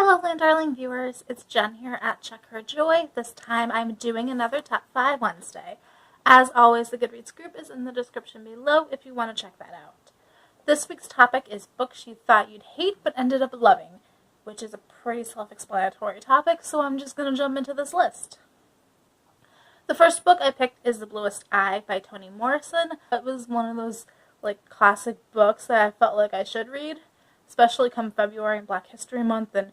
Hi lovely and darling viewers, it's Jen here at Check Her Joy. This time I'm doing another Top 5 Wednesday. As always, the Goodreads group is in the description below if you want to check that out. This week's topic is books you thought you'd hate but ended up loving, which is a pretty self-explanatory topic, so I'm just going to jump into this list. The first book I picked is The Bluest Eye by Toni Morrison. It was one of those classic books that I felt like I should read, especially come February and Black History Month, and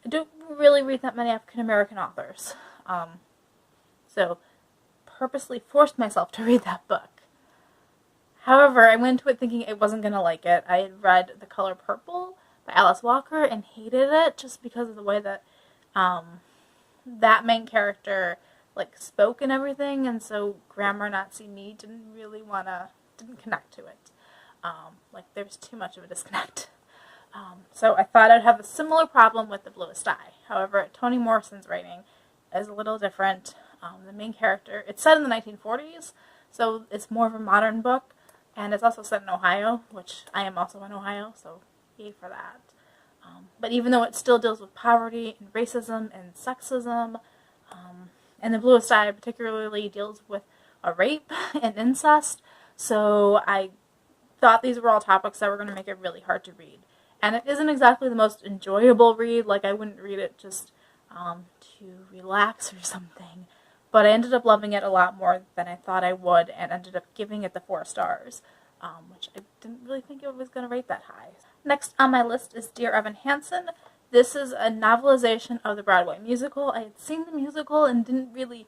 I don't really read that many African American authors. So purposely forced myself to read that book. However, I went into it thinking I wasn't going to like it. I had read The Color Purple by Alice Walker and hated it just because of the way that that main character spoke and everything, and so grammar Nazi me didn't connect to it. There was too much of a disconnect. So I thought I'd have a similar problem with The Bluest Eye. However, Toni Morrison's writing is a little different. The main character, it's set in the 1940s, so it's more of a modern book, and it's also set in Ohio, which I am also in Ohio, so yay for that. But even though it still deals with poverty and racism and sexism, and The Bluest Eye particularly deals with a rape and incest, so I thought these were all topics that were going to make it really hard to read. And it isn't exactly the most enjoyable read. I wouldn't read it just to relax or something. But I ended up loving it a lot more than I thought I would, and ended up giving it the 4 stars, which I didn't really think it was going to rate that high. Next on my list is Dear Evan Hansen. This is a novelization of the Broadway musical. I had seen the musical and didn't really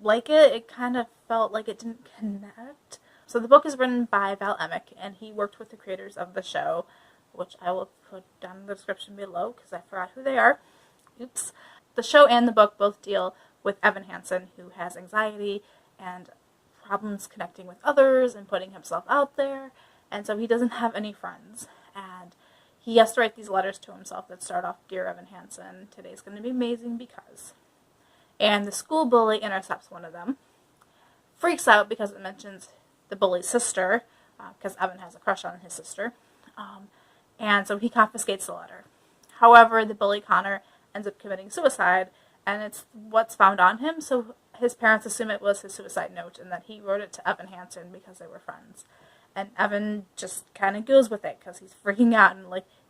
like it. It kind of felt like it didn't connect. So the book is written by Val Emick, and he worked with the creators of the show, which I will put down in the description below because I forgot who they are. Oops. The show and the book both deal with Evan Hansen, who has anxiety and problems connecting with others and putting himself out there, and so he doesn't have any friends. And he has to write these letters to himself that start off, Dear Evan Hansen, today's going to be amazing because... And the school bully intercepts one of them, freaks out because it mentions the bully's sister, because Evan has a crush on his sister, and so he confiscates the letter. However, the bully Connor ends up committing suicide, and it's what's found on him, so his parents assume it was his suicide note and that he wrote it to Evan Hansen because they were friends. And Evan just kind of goes with it because he's freaking out and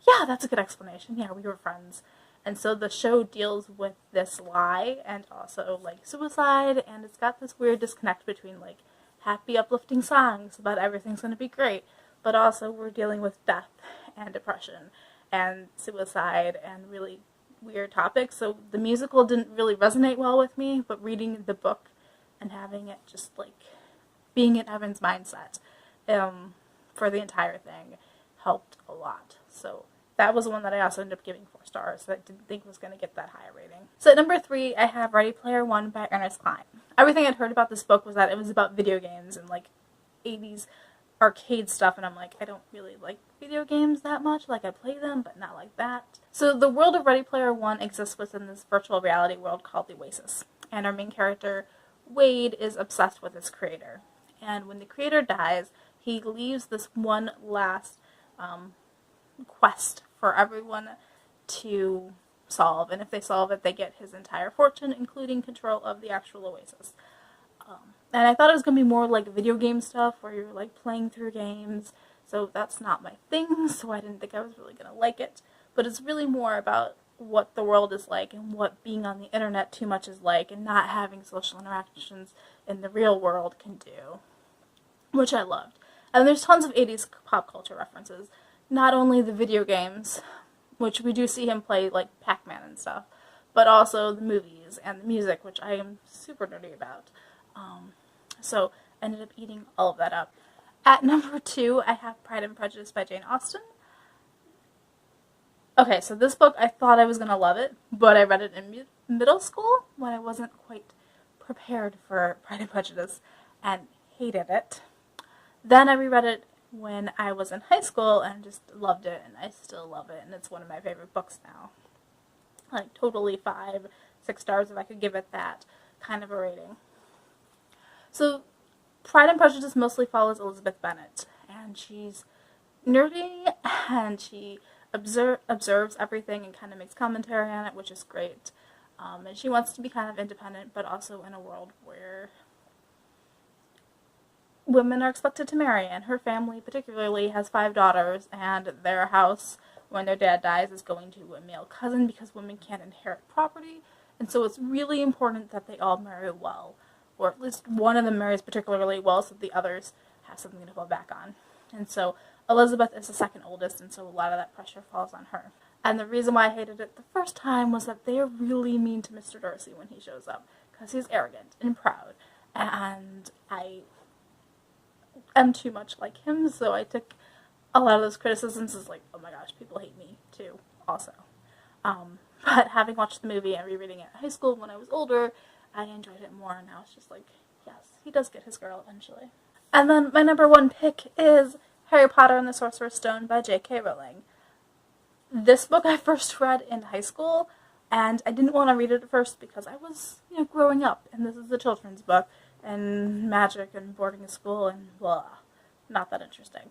yeah, that's a good explanation. Yeah, we were friends. And so the show deals with this lie and also suicide, and it's got this weird disconnect between happy, uplifting songs about everything's going to be great, but also we're dealing with death and depression and suicide and really weird topics. So the musical didn't really resonate well with me, but reading the book and having it just being in Evan's mindset for the entire thing helped a lot. So that was one that I also ended up giving 4 stars that I didn't think was going to get that high a rating. So at number 3, I have Ready Player One by Ernest Cline. Everything I'd heard about this book was that it was about video games and 80s arcade stuff, and I'm I don't really like video games that much. I play them, but not like that. So the world of Ready Player One exists within this virtual reality world called the Oasis, and our main character, Wade, is obsessed with its creator. And when the creator dies, he leaves this one last quest for everyone to solve, and if they solve it, they get his entire fortune, including control of the actual Oasis. And I thought it was going to be more video game stuff, where you're playing through games, so that's not my thing, so I didn't think I was really going to like it. But it's really more about what the world is like, and what being on the internet too much is like, and not having social interactions in the real world can do, which I loved. And there's tons of 80s pop culture references, not only the video games, which we do see him play Pac-Man and stuff, but also the movies and the music, which I am super nerdy about. So I ended up eating all of that up. At number 2, I have Pride and Prejudice by Jane Austen. Okay, so this book, I thought I was going to love it, but I read it in middle school when I wasn't quite prepared for Pride and Prejudice and hated it. Then I reread it when I was in high school and just loved it, and I still love it, and it's one of my favorite books now. Totally 5, 6 stars if I could give it that kind of a rating. So Pride and Prejudice mostly follows Elizabeth Bennet, and she's nerdy, and she observes everything and kind of makes commentary on it, which is great. And she wants to be kind of independent, but also in a world where women are expected to marry, and her family particularly has 5 daughters, and their house, when their dad dies, is going to a male cousin because women can't inherit property, and so it's really important that they all marry well, or at least one of them marries particularly well so the others have something to fall back on. And so Elizabeth is the second oldest, and so a lot of that pressure falls on her. And the reason why I hated it the first time was that they are really mean to Mr. Darcy when he shows up, because he's arrogant and proud, and I am too much like him, so I took a lot of those criticisms as like, oh my gosh, people hate me too, also. But having watched the movie and rereading it in high school when I was older, I enjoyed it more, and I was just like, yes, he does get his girl eventually. And then my number 1 pick is Harry Potter and the Sorcerer's Stone by J.K. Rowling. This book I first read in high school, and I didn't want to read it at first because I was, growing up, and this is a children's book, and magic and boarding a school and blah. Not that interesting.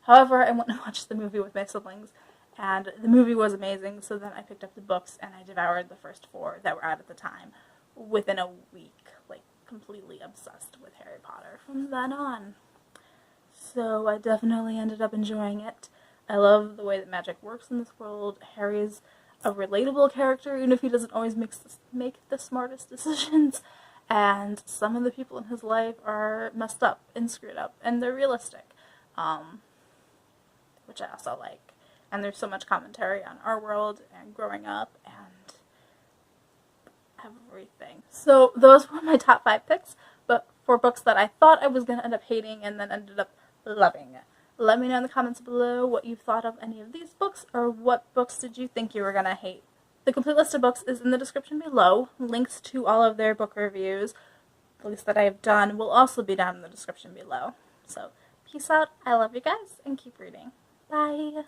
However, I went and watched the movie with my siblings, and the movie was amazing, so then I picked up the books and I devoured the first 4 that were out at the time within a week, like completely obsessed with Harry Potter from then on. So I definitely ended up enjoying it. I love the way that magic works in this world. Harry's a relatable character, even if he doesn't always make the smartest decisions. And some of the people in his life are messed up and screwed up, and they're realistic, which I also like. And there's so much commentary on our world and growing up and everything. So those were my top 5 picks, but for books that I thought I was going to end up hating and then ended up loving. Let me know in the comments below what you thought of any of these books, or what books did you think you were going to hate. The complete list of books is in the description below. Links to all of their book reviews, at least that I have done, will also be down in the description below. So, peace out, I love you guys, and keep reading. Bye!